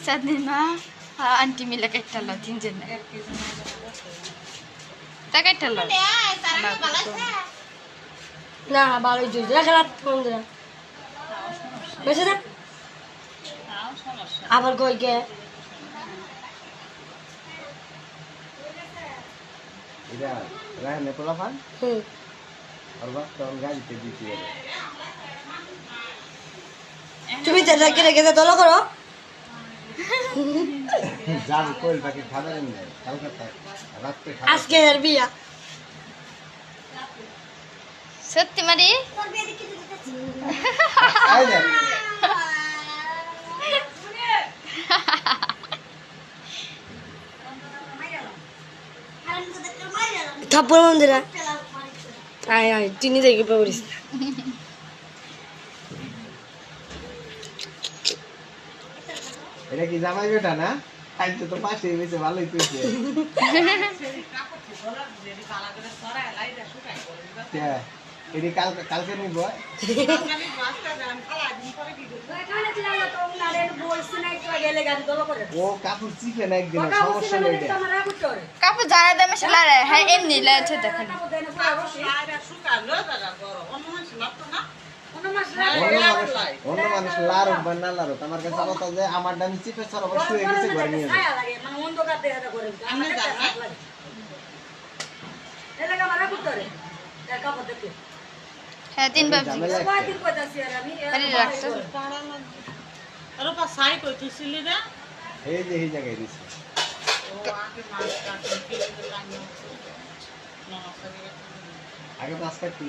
চাঁদনি মা আন্টি মিলে কাটল তিনজন তা কাটল না ভালো জুস রাত বন্ধুরা বেশি না আবার কই কে এটা রায়নে পোলাফান আর বাচ্চা গাড়িতে দিতে হবে তুমি তো রেখে রেখে দলো করো যাবো কোয়েল পাখি খাবারের নেই কলকাতা রাত্রে আজকে এর বিয়া সত্যি মারি থাপ্পড় বন্ধুরা আয় আয় চিনি দেখি পাবলিস এটা কি জামাই বেটা না খাইতে তো পাশে বেশি ভালোই তুইছে এটি কালকে নিব ও কাপড় চিপে না একদিন সমস্যা নেই কাপড় যারা দামে সেলা রে হ্যাঁ এমনি লাইছে দেখেন অন্য মানুষ লারুক বা না লারুক আমার কাছে কথা যে আমার দামি চিপে ছাড়া শুয়ে গেছে ঘরে নিয়ে যায় হ্যাঁ তিন বাপ রাখতো এই যে এই জায়গায় দিছে আগে মাছ কাটতে